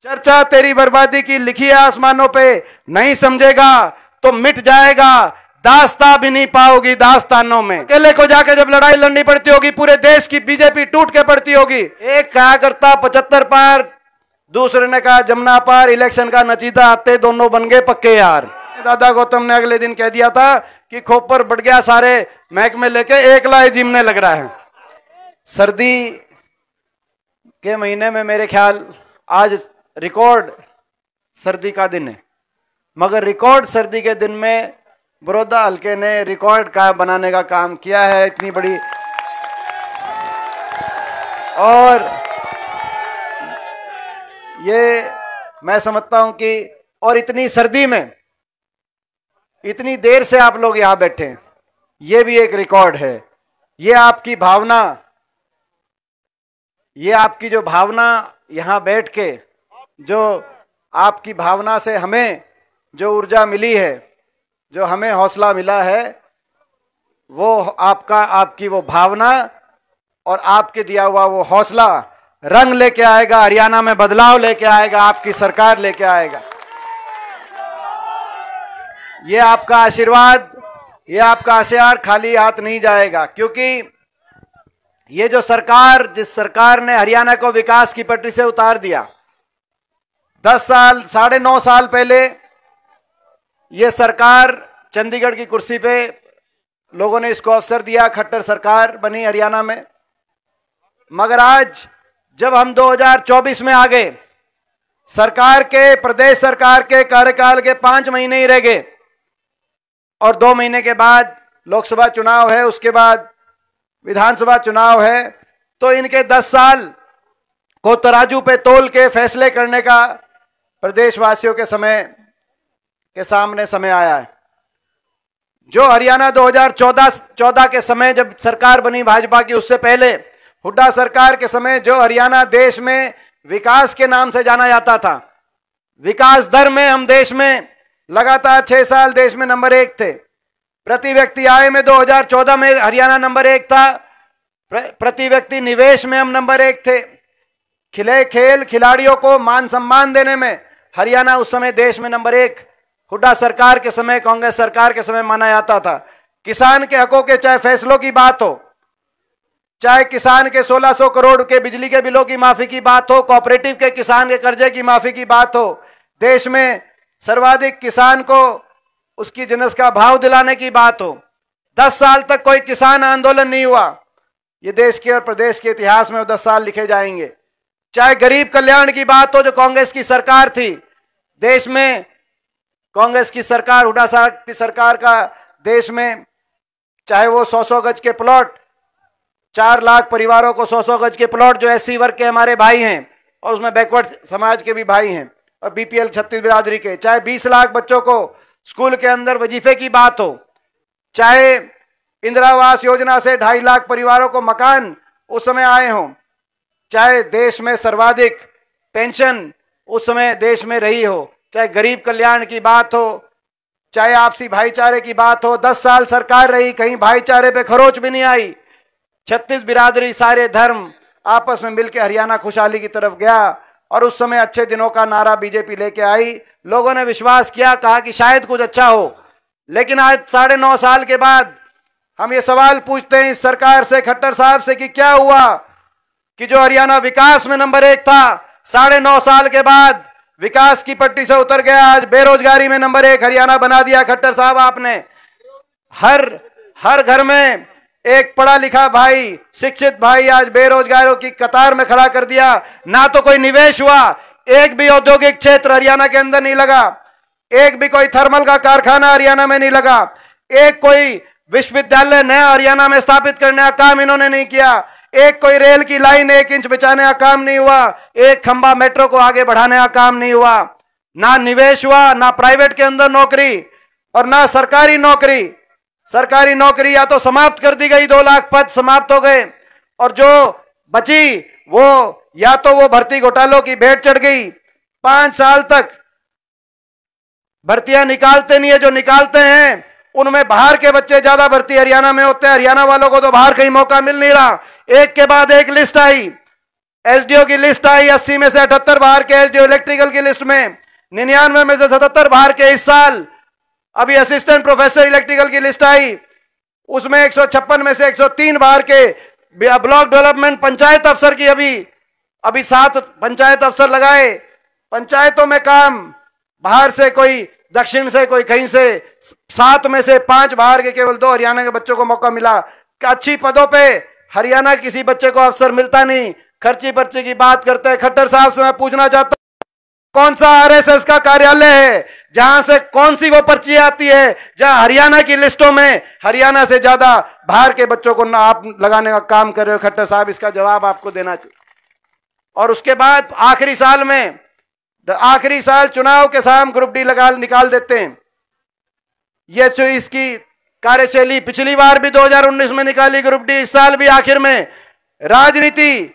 चर्चा तेरी बर्बादी की लिखी है आसमानों पे, नहीं समझेगा तो मिट जाएगा, दास्ता भी नहीं पाओगी दास्तानों में। अकेले को जाके जब लड़ाई लड़नी पड़ती होगी, पूरे देश की बीजेपी टूट के पड़ती होगी। एक कहा करता 75 पार, दूसरे ने कहा जमुना पार, इलेक्शन का नचीता आते दोनों बन गए पक्के यार। दादा गौतम ने अगले दिन कह दिया था कि खोपर बढ़ गया, सारे महकमे लेके एक लाए जिमने लग रहा है। सर्दी के महीने में मेरे ख्याल आज रिकॉर्ड सर्दी का दिन है, मगर रिकॉर्ड सर्दी के दिन में बड़ौदा हल्के ने रिकॉर्ड का बनाने का काम किया है। इतनी बड़ी, और ये मैं समझता हूं कि, और इतनी सर्दी में इतनी देर से आप लोग यहां बैठे हैं, ये भी एक रिकॉर्ड है। ये आपकी भावना, ये आपकी जो भावना यहां बैठ के, जो आपकी भावना से हमें जो ऊर्जा मिली है, जो हमें हौसला मिला है, वो आपकी वो भावना और आपके दिया हुआ वो हौसला रंग लेके आएगा, हरियाणा में बदलाव लेके आएगा, आपकी सरकार लेके आएगा। ये आपका आशीर्वाद, ये आपका आशीर्वाद खाली हाथ नहीं जाएगा, क्योंकि ये जो सरकार, जिस सरकार ने हरियाणा को विकास की पटरी से उतार दिया, 10 साल 9.5 साल पहले ये सरकार चंडीगढ़ की कुर्सी पे लोगों ने इसको अवसर दिया, खट्टर सरकार बनी हरियाणा में। मगर आज जब हम 2024 में आ गए, सरकार के, प्रदेश सरकार के कार्यकाल के 5 महीने ही रह गए और 2 महीने के बाद लोकसभा चुनाव है, उसके बाद विधानसभा चुनाव है, तो इनके 10 साल को तराजू पे तोल के फैसले करने का प्रदेशवासियों के सामने समय आया है। जो हरियाणा 2014 के समय जब सरकार बनी भाजपा की, उससे पहले हुड्डा सरकार के समय जो हरियाणा देश में विकास के नाम से जाना जाता था, विकास दर में हम देश में लगातार 6 साल देश में नंबर 1 थे। प्रति व्यक्ति आय में 2014 में हरियाणा नंबर 1 था, प्रति व्यक्ति निवेश में हम नंबर 1 थे, खिले खेल खिलाड़ियों को मान सम्मान देने में हरियाणा उस समय देश में नंबर 1 हुड्डा सरकार के समय, कांग्रेस सरकार के समय माना जाता था। किसान के हकों के चाहे फैसलों की बात हो, चाहे किसान के 1600 करोड़ के बिजली के बिलों की माफी की बात हो, कोऑपरेटिव के किसान के कर्जे की माफी की बात हो, देश में सर्वाधिक किसान को उसकी जिनस का भाव दिलाने की बात हो, 10 साल तक कोई किसान आंदोलन नहीं हुआ। ये देश के और प्रदेश के इतिहास में 10 साल लिखे जाएंगे। चाहे गरीब कल्याण की बात हो, जो कांग्रेस की सरकार थी देश में, कांग्रेस की सरकार, हुड्डा साहब की सरकार का देश में, चाहे वो 100-100 गज के प्लॉट, 4 लाख परिवारों को 100-100 गज के प्लॉट जो एससी वर्ग के हमारे भाई हैं और उसमें बैकवर्ड समाज के भी भाई हैं और बीपीएल 36 बिरादरी के, चाहे 20 लाख बच्चों को स्कूल के अंदर वजीफे की बात हो, चाहे इंदिरा आवास योजना से 2.5 लाख परिवारों को मकान उस समय आए हों, चाहे देश में सर्वाधिक पेंशन उस समय देश में रही हो, चाहे गरीब कल्याण की बात हो, चाहे आपसी भाईचारे की बात हो, 10 साल सरकार रही, कहीं भाईचारे पे खरोच भी नहीं आई। 36 बिरादरी, सारे धर्म आपस में मिलकर हरियाणा खुशहाली की तरफ गया और उस समय अच्छे दिनों का नारा बीजेपी लेके आई। लोगों ने विश्वास किया, कहा कि शायद कुछ अच्छा हो। लेकिन आज 9.5 साल के बाद हम ये सवाल पूछते हैं इस सरकार से, खट्टर साहब से, कि क्या हुआ कि जो हरियाणा विकास में नंबर 1 था, 9.5 साल के बाद विकास की पट्टी से उतर गया। आज बेरोजगारी में नंबर 1 हरियाणा बना दिया खट्टर साहब आपने। हर घर में एक पढ़ा लिखा भाई, शिक्षित भाई आज बेरोजगारों की कतार में खड़ा कर दिया। ना तो कोई निवेश हुआ, एक भी औद्योगिक क्षेत्र हरियाणा के अंदर नहीं लगा, एक भी कोई थर्मल का कारखाना हरियाणा में नहीं लगा, एक कोई विश्वविद्यालय नया हरियाणा में स्थापित करने का काम इन्होंने नहीं किया, एक कोई रेल की लाइन 1 इंच बिछाने का काम नहीं हुआ, एक खंबा मेट्रो को आगे बढ़ाने का काम नहीं हुआ। ना निवेश हुआ, ना प्राइवेट के अंदर नौकरी और ना सरकारी नौकरी। सरकारी नौकरी या तो समाप्त कर दी गई, 2 लाख पद समाप्त हो गए, और जो बची वो या तो वो भर्ती घोटालों की भेंट चढ़ गई। 5 साल तक भर्तियां निकालते नहीं है, जो निकालते हैं उनमें बाहर के बच्चे ज्यादा भर्ती हरियाणा में होते हैं। हरियाणा वालों को तो बाहर कहीं मौका मिल नहीं रहा। एक के बाद एक लिस्ट आई, एसडीओ की लिस्ट आई, 80 में से 78 बाहर के एसडीओ इलेक्ट्रिकल की लिस्ट में, 99 में से 77 बाहर के इस साल। अभी असिस्टेंट प्रोफेसर इलेक्ट्रिकल की लिस्ट आई, उसमें 156 में से 103 बाहर के। ब्लॉक डेवलपमेंट पंचायत अफसर की अभी 7 पंचायत अफसर लगाए। पंचायतों में काम बाहर से, कोई दक्षिण से, कोई कहीं से। 7 में से 5 बाहर के, केवल 2 हरियाणा के बच्चों को मौका मिला। अच्छी पदों पे हरियाणा किसी बच्चे को अफसर मिलता नहीं। खर्ची पर्ची की बात करते हैं। खट्टर साहब से मैं पूछना चाहता हूं, कौन सा आरएसएस का कार्यालय है जहां से कौन सी वो पर्ची आती है जहां हरियाणा की लिस्टों में हरियाणा से ज्यादा बाहर के बच्चों को ना आप लगाने का काम कर रहे हो? खट्टर साहब, इसका जवाब आपको देना चाहिए। और उसके बाद आखिरी साल चुनाव के साथ ग्रुप डी निकाल देते हैं। ये जो इसकी कार्यशैली पिछली बार भी 2019 में निकाली ग्रुप डी, इस साल भी आखिर में राजनीति,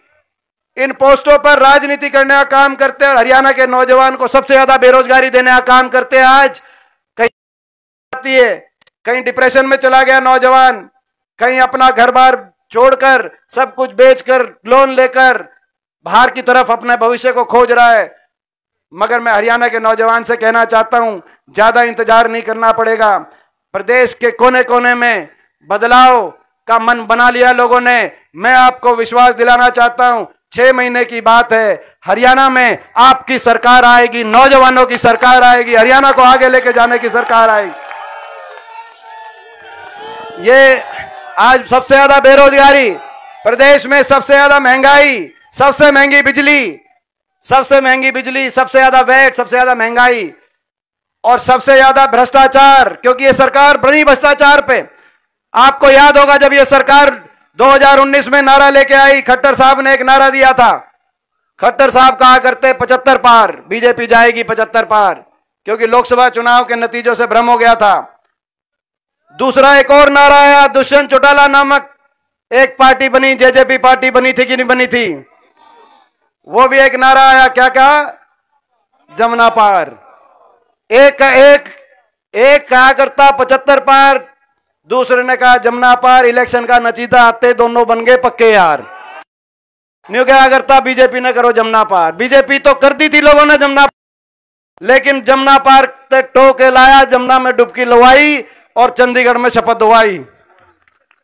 इन पोस्टों पर राजनीति करने का काम करते हैं और हरियाणा के नौजवान को सबसे ज्यादा बेरोजगारी देने का काम करते हैं। आज कहीं आती है, कहीं डिप्रेशन में चला गया नौजवान, कहीं अपना घर बार छोड़कर, सब कुछ बेचकर, लोन लेकर बाहर की तरफ अपने भविष्य को खोज रहा है। मगर मैं हरियाणा के नौजवान से कहना चाहता हूं, ज्यादा इंतजार नहीं करना पड़ेगा। प्रदेश के कोने कोने में बदलाव का मन बना लिया लोगों ने। मैं आपको विश्वास दिलाना चाहता हूं, 6 महीने की बात है, हरियाणा में आपकी सरकार आएगी, नौजवानों की सरकार आएगी, हरियाणा को आगे लेके जाने की सरकार आएगी। ये आज सबसे ज्यादा बेरोजगारी, प्रदेश में सबसे ज्यादा महंगाई, सबसे महंगी बिजली, सबसे ज्यादा वैट, सबसे ज्यादा महंगाई और सबसे ज्यादा भ्रष्टाचार, क्योंकि ये सरकार बनी भ्रष्टाचार पे। आपको याद होगा जब ये सरकार 2019 में नारा लेके आई, खट्टर साहब ने एक नारा दिया था। खट्टर साहब कहा करते 75 पार, बीजेपी जाएगी 75 पार, क्योंकि लोकसभा चुनाव के नतीजों से भ्रम हो गया था। दूसरा एक और नारा आया, दुष्यंत चौटाला नामक एक पार्टी बनी, जेजेपी पार्टी बनी थी कि नहीं बनी थी? वो भी एक नारा आया, क्या कहा? जमुना पार। एक कहा करता 75 पार, दूसरे ने कहा जमुना पार। इलेक्शन का नतीजा आते दोनों बन गए पक्के यार। न्यू क्या करता, बीजेपी ने करो जमुना पार। बीजेपी तो कर दी थी लोगों ने जमुना, लेकिन जमुना पार तक टो के लाया, जमुना में डुबकी लवाई और चंडीगढ़ में शपथ दिलवाई।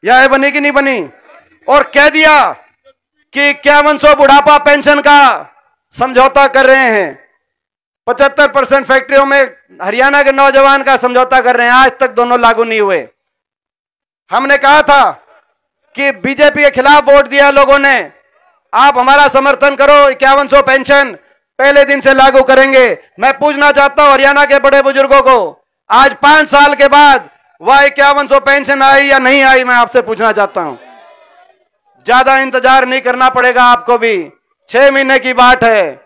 यह बनी कि नहीं बनी? और कह दिया कि 5100 बुढ़ापा पेंशन का समझौता कर रहे हैं। 75% फैक्ट्रियों में हरियाणा के नौजवान का समझौता कर रहे हैं, आज तक दोनों लागू नहीं हुए। हमने कहा था कि बीजेपी के खिलाफ वोट दिया लोगों ने, आप हमारा समर्थन करो, 5100 पेंशन पहले दिन से लागू करेंगे। मैं पूछना चाहता हूं हरियाणा के बड़े बुजुर्गों को, आज 5 साल के बाद वह 5100 पेंशन आई या नहीं आई, मैं आपसे पूछना चाहता हूं। ज्यादा इंतजार नहीं करना पड़ेगा आपको भी, 6 महीने की बात है।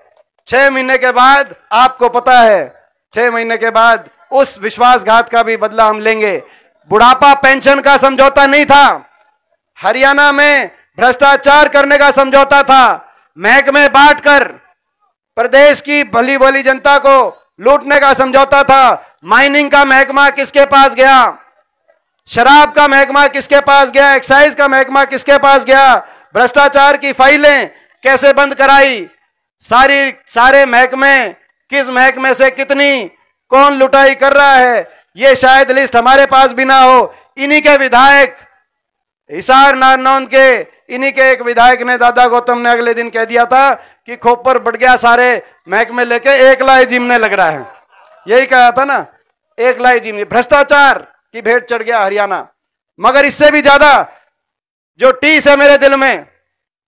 6 महीने के बाद आपको पता है, 6 महीने के बाद उस विश्वासघात का भी बदला हम लेंगे। बुढ़ापा पेंशन का समझौता नहीं था, हरियाणा में भ्रष्टाचार करने का समझौता था। महकमे बांटकर प्रदेश की भली भली जनता को लूटने का समझौता था। माइनिंग का महकमा किसके पास गया? शराब का महकमा किसके पास गया? एक्साइज का महकमा किसके पास गया? भ्रष्टाचार की फाइलें कैसे बंद कराई? सारे महकमे, किस महकमे से कितनी कौन लुटाई कर रहा है, ये शायद लिस्ट हमारे पास भी ना हो। इन्हीं के विधायक, हिसार नारनौंद के इन्हीं के एक विधायक ने, दादा गौतम ने अगले दिन कह दिया था कि खोपर बढ़ गया, सारे महकमे लेके एक लाई जिमने लग रहा है। यही कहा था ना, एक लाई जिमने। भ्रष्टाचार की भेंट चढ़ गया हरियाणा। मगर इससे भी ज्यादा जो टीस है मेरे दिल में,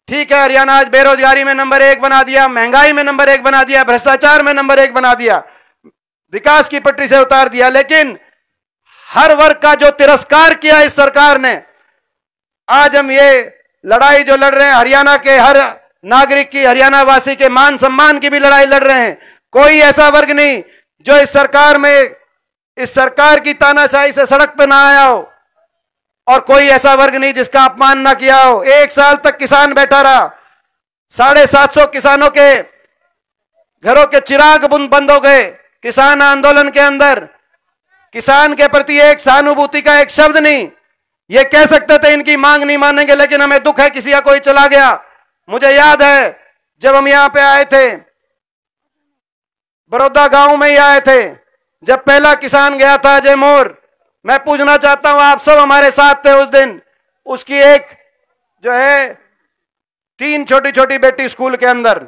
ठीक है हरियाणा आज बेरोजगारी में नंबर 1 बना दिया, महंगाई में नंबर 1 बना दिया, भ्रष्टाचार में नंबर 1 बना दिया, विकास की पटरी से उतार दिया, लेकिन हर वर्ग का जो तिरस्कार किया इस सरकार ने। आज हम ये लड़ाई जो लड़ रहे हैं, हरियाणा के हर नागरिक की, हरियाणा वासी के मान सम्मान की भी लड़ाई लड़ रहे हैं। कोई ऐसा वर्ग नहीं जो इस सरकार की तानाशाही से सड़क पर ना आया हो, और कोई ऐसा वर्ग नहीं जिसका अपमान ना किया हो। 1 साल तक किसान बैठा रहा, 750 किसानों के घरों के चिराग बंद हो गए किसान आंदोलन के अंदर। किसान के प्रति एक सहानुभूति का एक शब्द नहीं। ये कह सकते थे इनकी मांग नहीं मानेंगे, लेकिन हमें दुख है किसी का कोई चला गया। मुझे याद है जब हम यहां पे आए थे, बड़ौदा गांव में ही आए थे, जब पहला किसान गया था अजय मोर, मैं पूछना चाहता हूं, आप सब हमारे साथ थे उस दिन। उसकी एक जो है 3 छोटी छोटी बेटी स्कूल के अंदर,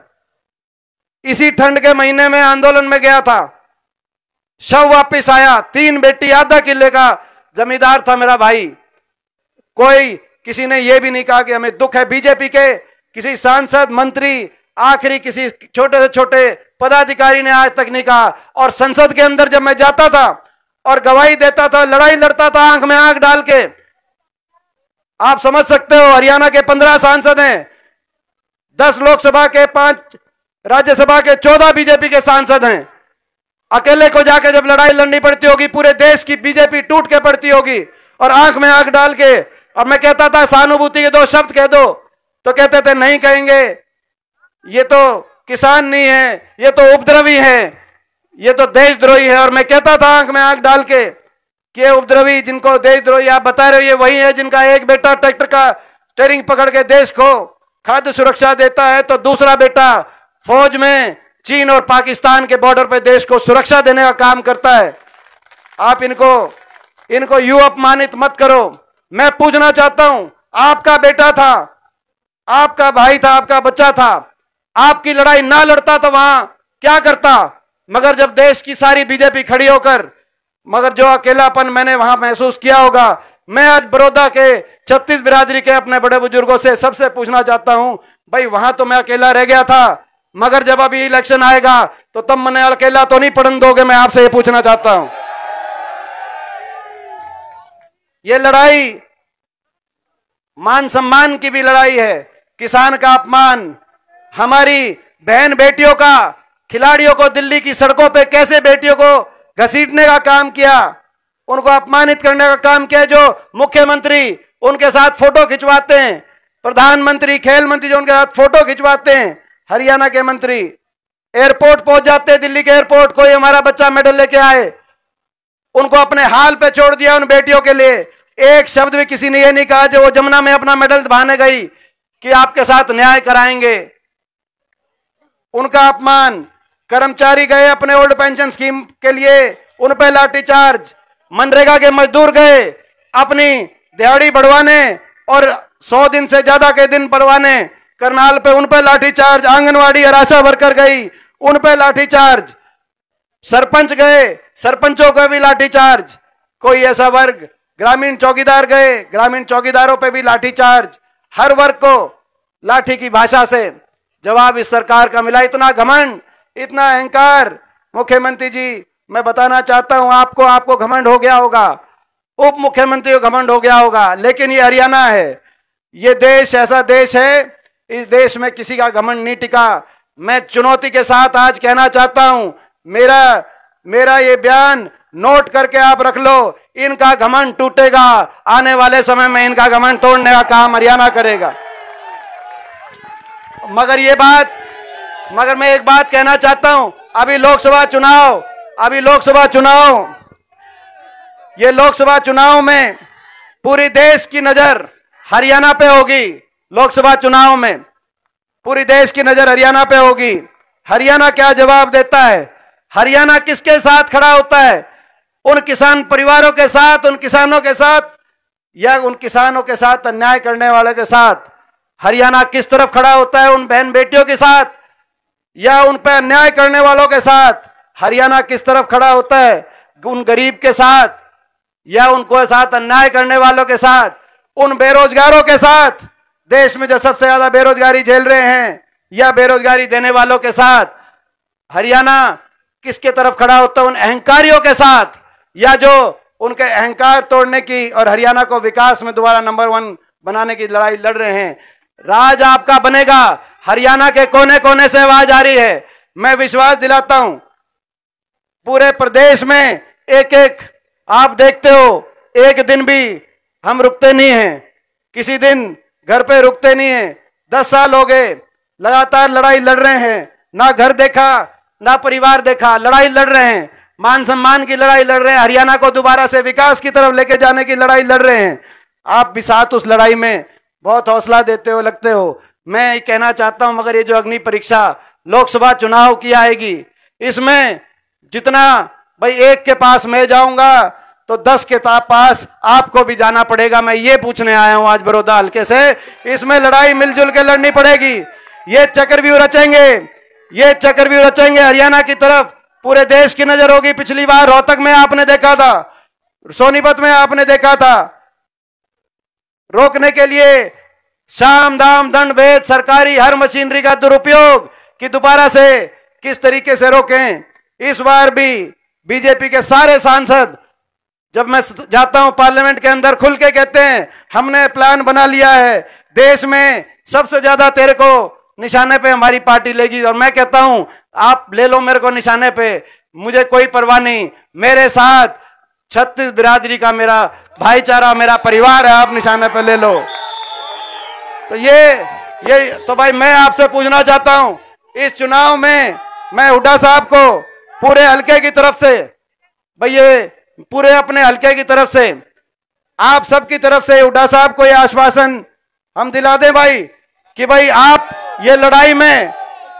इसी ठंड के महीने में आंदोलन में गया था, शव वापस आया, 3 बेटी, आधा किले का जमींदार था मेरा भाई। कोई किसी ने यह भी नहीं कहा कि हमें दुख है। बीजेपी के किसी सांसद, मंत्री, आखिरी किसी छोटे से छोटे पदाधिकारी ने आज तक नहीं कहा। और संसद के अंदर जब मैं जाता था और गवाही देता था, लड़ाई लड़ता था आंख में आंख डाल के, आप समझ सकते हो, हरियाणा के 15 सांसद हैं, 10 लोकसभा के, 5 राज्यसभा के, 14 बीजेपी के सांसद हैं। अकेले को जाके जब लड़ाई लड़नी पड़ती होगी, पूरे देश की बीजेपी टूट के पड़ती होगी, और आंख में आंख डाल के, अब मैं कहता था सहानुभूति के 2 शब्द कह दो, तो कहते थे नहीं कहेंगे, ये तो किसान नहीं है, ये तो उपद्रवी है, ये तो देशद्रोही है। और मैं कहता था आंख में आंख डाल के कि ये उपद्रवी, जिनको देशद्रोही आप बता रहे हो, ये वही है जिनका एक बेटा ट्रैक्टर का स्टीयरिंग पकड़ के देश को खाद्य सुरक्षा देता है, तो दूसरा बेटा फौज में चीन और पाकिस्तान के बॉर्डर पे देश को सुरक्षा देने का काम करता है। आप इनको यूं अपमानित मत करो। मैं पूछना चाहता हूं, आपका बेटा था, आपका भाई था, आपका बच्चा था, आपकी लड़ाई ना लड़ता तो वहां क्या करता? मगर जब देश की सारी बीजेपी खड़ी होकर, मगर जो अकेलापन मैंने वहां महसूस किया होगा, मैं आज बड़ौदा के 36 बिरादरी के अपने बड़े बुजुर्गों से सबसे पूछना चाहता हूं, भाई वहां तो मैं अकेला रह गया था, मगर जब अभी इलेक्शन आएगा तो तब मैंने अकेला तो नहीं पड़न दोगे? मैं आपसे ये पूछना चाहता हूं। ये लड़ाई मान सम्मान की भी लड़ाई है, किसान का अपमान, हमारी बहन बेटियों का, खिलाड़ियों को दिल्ली की सड़कों पे कैसे बेटियों को घसीटने का काम किया, उनको अपमानित करने का काम किया, जो मुख्यमंत्री उनके साथ फोटो खिंचवाते हैं, प्रधानमंत्री, खेल मंत्री जो उनके साथ फोटो खिंचवाते हैं, हरियाणा के मंत्री एयरपोर्ट पहुंच जाते हैं, दिल्ली के एयरपोर्ट, कोई हमारा बच्चा मेडल लेके आए, उनको अपने हाल पे छोड़ दिया उन बेटियों के लिए। एक शब्द भी किसी ने यह नहीं कहा जो वो जमुना में अपना मेडल बहाने गई कि आपके साथ न्याय कराएंगे। उनका अपमान, कर्मचारी गए अपने ओल्ड पेंशन स्कीम के लिए, उन पे लाठीचार्ज, मनरेगा के मजदूर गए अपनी दिहाड़ी बढ़वाने और 100 दिन से ज्यादा के दिन बढ़वाने करनाल पे, उन पे लाठीचार्ज, आंगनवाड़ी और आशा वर्कर गई, उन पे लाठीचार्ज, सरपंच गए, सरपंचों का भी लाठीचार्ज, कोई ऐसा वर्ग, ग्रामीण चौकीदार गए, ग्रामीण चौकीदारों पे भी लाठीचार्ज, हर वर्ग को लाठी की भाषा से जवाब इस सरकार का मिला। इतना घमंड, इतना अहंकार, मुख्यमंत्री जी मैं बताना चाहता हूं आपको घमंड हो गया होगा, उप मुख्यमंत्री को घमंड हो गया होगा, लेकिन ये हरियाणा है, ये देश ऐसा देश है, इस देश में किसी का घमंड नहीं टिका। मैं चुनौती के साथ आज कहना चाहता हूं, मेरा ये बयान नोट करके आप रख लो, इनका घमंड टूटेगा, आने वाले समय में इनका घमंड तोड़ने का काम हरियाणा करेगा। मगर मैं एक बात कहना चाहता हूं, अभी लोकसभा चुनाव, ये लोकसभा चुनाव में पूरी देश की नजर हरियाणा पे होगी। लोकसभा चुनाव में पूरी देश की नजर हरियाणा पे होगी। हरियाणा क्या जवाब देता है? हरियाणा किसके साथ खड़ा होता है? उन किसान परिवारों के साथ, उन किसानों के साथ, या उन किसानों के साथ अन्याय करने वाले के साथ? हरियाणा किस तरफ खड़ा होता है? उन बहन बेटियों के साथ या उन पर अन्याय करने वालों के साथ? हरियाणा किस तरफ खड़ा होता है? उन गरीब के साथ या उनको साथ अन्याय करने वालों के साथ? उन बेरोजगारों के साथ, देश में जो सबसे ज्यादा बेरोजगारी झेल रहे हैं, या बेरोजगारी देने वालों के साथ? हरियाणा किसके तरफ खड़ा होता है? उन अहंकारियों के साथ, या जो उनके अहंकार तोड़ने की और हरियाणा को विकास में दोबारा नंबर 1 बनाने की लड़ाई लड़ रहे हैं? राज आपका बनेगा। हरियाणा के कोने कोने से आवाज आ रही है। मैं विश्वास दिलाता हूं, पूरे प्रदेश में एक आप देखते हो, एक दिन भी हम रुकते नहीं हैं, किसी दिन घर पे रुकते नहीं हैं। 10 साल हो गए लगातार लड़ाई लड़ रहे हैं, ना घर देखा ना परिवार देखा, लड़ाई लड़ रहे हैं, मान सम्मान की लड़ाई लड़ रहे हैं, हरियाणा को दोबारा से विकास की तरफ लेके जाने की लड़ाई लड़ रहे हैं। आप भी साथ उस लड़ाई में बहुत हौसला देते हो, लगते हो। मैं ये कहना चाहता हूं, मगर ये जो अग्नि परीक्षा लोकसभा चुनाव की आएगी, इसमें जितना भाई एक के पास मैं जाऊंगा तो 10 के पास आपको भी जाना पड़ेगा। मैं ये पूछने आया हूं आज बड़ौदा हल्के से। इसमें लड़ाई मिलजुल के लड़नी पड़ेगी। ये चक्रव्यूह रचेंगे, ये चक्रव्यूह रचेंगे हरियाणा की तरफ। पूरे देश की नजर होगी। पिछली बार रोहतक में आपने देखा था, सोनीपत में आपने देखा था, रोकने के लिए साम दाम दंड भेद सरकारी हर मशीनरी का दुरुपयोग कि दोबारा से किस तरीके से रोकें। इस बार भी बीजेपी के सारे सांसद, जब मैं जाता हूं पार्लियामेंट के अंदर, खुल के कहते हैं हमने प्लान बना लिया है, देश में सबसे ज्यादा तेरे को निशाने पे हमारी पार्टी लेगी। और मैं कहता हूं आप ले लो मेरे को निशाने पे, मुझे कोई परवाह नहीं। मेरे साथ 36 बिरादरी का मेरा भाईचारा, मेरा परिवार है, आप निशाने पे ले लो। तो ये तो भाई मैं आपसे पूछना चाहता हूं, इस चुनाव में मैं हुड्डा साहब को पूरे हल्के की तरफ से, भाई ये पूरे अपने हल्के की तरफ से, आप सबकी तरफ से हुड्डा साहब को ये आश्वासन हम दिला दें भाई कि भाई आप ये लड़ाई में,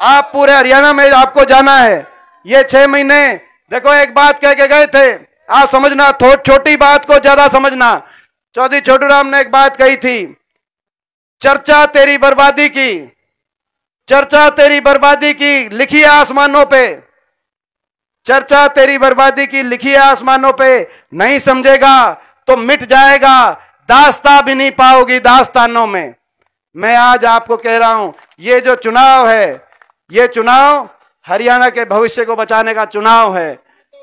आप पूरे हरियाणा में आपको जाना है। ये 6 महीने देखो, एक बात कह के गए थे, आप समझना, छोटी बात को ज्यादा समझना। चौधरी छोटूराम ने एक बात कही थी, चर्चा तेरी बर्बादी की, चर्चा तेरी बर्बादी की लिखी है आसमानों पे, चर्चा तेरी बर्बादी की लिखी है आसमानों पे, नहीं समझेगा तो मिट जाएगा, दास्तां भी नहीं पाओगी दास्तानों में। मैं आज आपको कह रहा हूं, ये जो चुनाव है, ये चुनाव हरियाणा के भविष्य को बचाने का चुनाव है।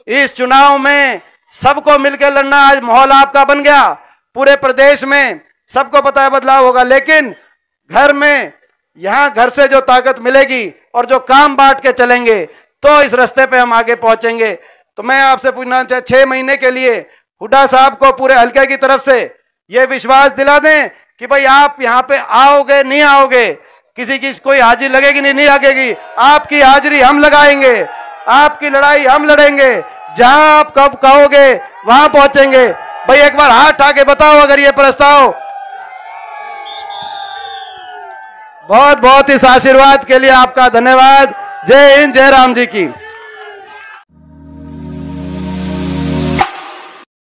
इस चुनाव में सबको मिलकर लड़ना, आज माहौल आपका बन गया। पूरे प्रदेश में सबको पता है बदलाव होगा, लेकिन घर में, यहां घर से जो ताकत मिलेगी और जो काम बांट के चलेंगे तो इस रास्ते पे हम आगे पहुंचेंगे। तो मैं आपसे पूछना चाहता, 6 महीने के लिए हुड्डा साहब को पूरे हल्के की तरफ से ये विश्वास दिला दें कि भाई आप यहाँ पे आओगे नहीं आओगे, किसी की कोई हाजिरी लगेगी नहीं लगेगी, आपकी हाजिरी हम लगाएंगे, आपकी लड़ाई हम लड़ेंगे, जहां आप कब कहोगे वहां पहुंचेंगे। भाई एक बार हाथ उठा के बताओ अगर ये प्रस्ताव। बहुत बहुत इस आशीर्वाद के लिए आपका धन्यवाद। जय हिंद, जय राम जी की।